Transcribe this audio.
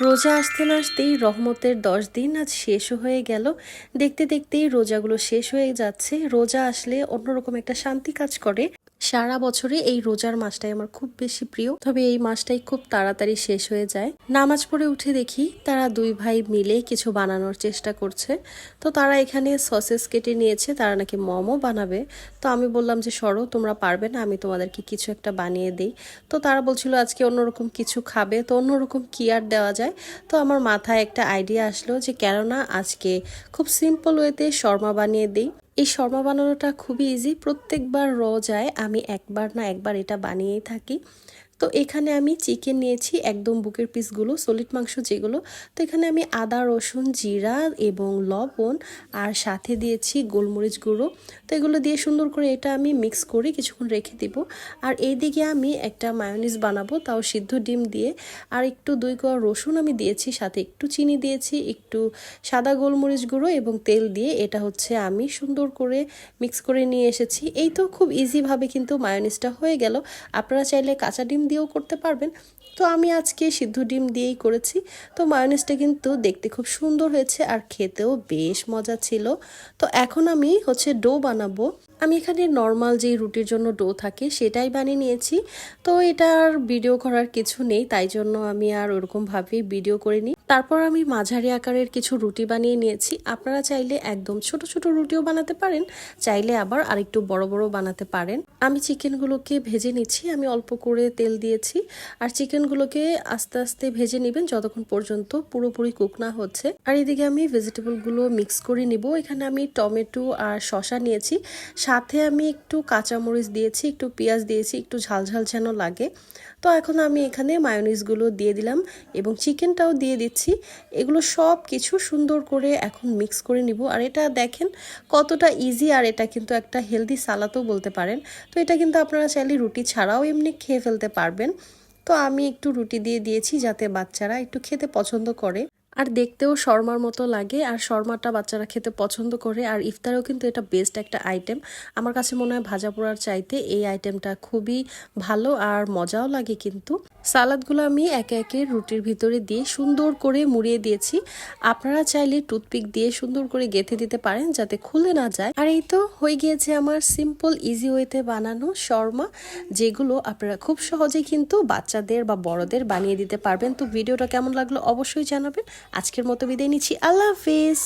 রোজা আসতে না আসতেই রহমতের 10 দিন আজ শেষও হয়ে গেল। দেখতে দেখতেই রোজাগুলো শেষ হয়ে যাচ্ছে। রোজা আসলে অন্যরকম একটা শান্তি কাজ করে। সারা বছরে এই রোজার মাসটাই আমার খুব বেশি প্রিয়, তবে এই মাসটাই খুব তাড়াতাড়ি শেষ হয়ে যায়। নামাজ পড়ে উঠে দেখি তারা দুই ভাই মিলে কিছু বানানোর চেষ্টা করছে। তো তারা এখানে সসেস কেটে নিয়েছে, তারা নাকি মোমো বানাবে। তো আমি বললাম যে সরো, তোমরা পারবে না, আমি তোমাদেরকে কিছু একটা বানিয়ে দিই। তো তারা বলছিল আজকে অন্যরকম কিছু খাবে, তো অন্যরকম কি আর দেওয়া যায়। তো আমার মাথায় একটা আইডিয়া আসলো যে কেন না আজকে খুব সিম্পল ওয়েতে শর্মা বানিয়ে দিই। এই শর্মা বানানোটা খুবই ইজি, প্রত্যেকবার রোজায় আমি একবার না একবার এটা বানিয়েই থাকি। তো এখানে আমি চিকেন নিয়েছি, একদম বুকের পিসগুলো, সলিড মাংস যেগুলো। তো এখানে আমি আদা রসুন জিরা এবং লবণ আর সাথে দিয়েছি গোলমরিচ গুঁড়ো। তো এগুলো দিয়ে সুন্দর করে এটা আমি মিক্স করে কিছুক্ষণ রেখে দিব। আর এইদিকে আমি একটা মায়োনিজ বানাবো, তাও সিদ্ধ ডিম দিয়ে। আর একটু 2 কোয়া রসুন আমি দিয়েছি, সাথে একটু চিনি দিয়েছি, একটু সাদা গোলমরিচ গুঁড়ো এবং তেল দিয়ে এটা হচ্ছে আমি সুন্দর করে মিক্স করে নিয়ে এসেছি। এই তো খুব ইজিভাবে কিন্তু মায়োনিজটা হয়ে গেল। আপনারা চাইলে কাঁচা ডিম দিয়েও করতে পারবেন। তো আমি আজকে সিদ্ধ ডিম দিয়েই করেছি। তো মায়োনিজটা কিন্তু দেখতে খুব সুন্দর হয়েছে আর খেতেও বেশ মজা ছিল। তো এখন আমি হচ্ছে ডো বানাবো। আমি এখানে নর্মাল যেই রুটির জন্য ডো থাকে সেটাই বানিয়ে নিয়েছি। তো এটার ভিডিও করার কিছু নেই, তাই জন্য আমি আর ওরকমভাবেই ভিডিও করিনি। তারপর আমি মাঝারি আকারের কিছু রুটি বানিয়ে নিয়েছি। আপনারা চাইলে একদম ছোট ছোট রুটিও বানাতে পারেন, চাইলে আবার আরেকটু বড় বড় বানাতে পারেন। আমি চিকেনগুলোকে ভেজে নিচ্ছি, আমি অল্প করে তেল দিয়েছি। আর চিকেনগুলোকে আস্তে আস্তে ভেজে নেবেন যতক্ষণ পর্যন্ত পুরোপুরি কুক না হচ্ছে। আর এদিকে আমি ভেজিটেবলগুলো মিক্স করে নিব। এখানে আমি টমেটো আর শসা নিয়েছি, সাথে আমি একটু কাঁচামরিচ দিয়েছি, একটু পেঁয়াজ দিয়েছি, একটু ঝালঝাল যেন লাগে। তো এখন আমি এখানে মায়োনিজগুলো দিয়ে দিলাম এবং চিকেনটাও দিয়ে দিচ্ছি। এগুলো সব কিছু সুন্দর করে এখন মিক্স করে নিব। আর এটা দেখেন কতটা ইজি, আর এটা কিন্তু একটা হেলদি সালাদও বলতে পারেন। তো এটা কিন্তু আপনারা চাইলে রুটি ছাড়াও এমনি খেয়ে ফেলতে পারবেন। তো আমি একটু রুটি দিয়ে দিয়েছি যাতে বাচ্চারা একটু খেতে পছন্দ করে আর দেখতেও শর্মার মতো লাগে। আর শর্মাটা বাচ্চারা খেতে পছন্দ করে। আর ইফতারেও কিন্তু এটা বেস্ট একটা আইটেম। আমার কাছে মনে হয় ভাজা পোড়ার চাইতে এই আইটেমটা খুবই ভালো আর মজাও লাগে। কিন্তু সালাদগুলো আমি একে একে রুটির ভিতরে দিয়ে সুন্দর করে মুড়িয়ে দিয়েছি। আপনারা চাইলে টুথপিক দিয়ে সুন্দর করে গেঁথে দিতে পারেন যাতে খুলে না যায়। আর এই তো হয়ে গিয়েছে আমার সিম্পল ইজি ওয়েতে বানানো শর্মা, যেগুলো আপনারা খুব সহজেই কিন্তু বাচ্চাদের বা বড়দের বানিয়ে দিতে পারবেন। তো ভিডিওটা কেমন লাগলো অবশ্যই জানাবেন। আজকের মতো বিদায় নিচ্ছি, আল্লাহ হাফেজ।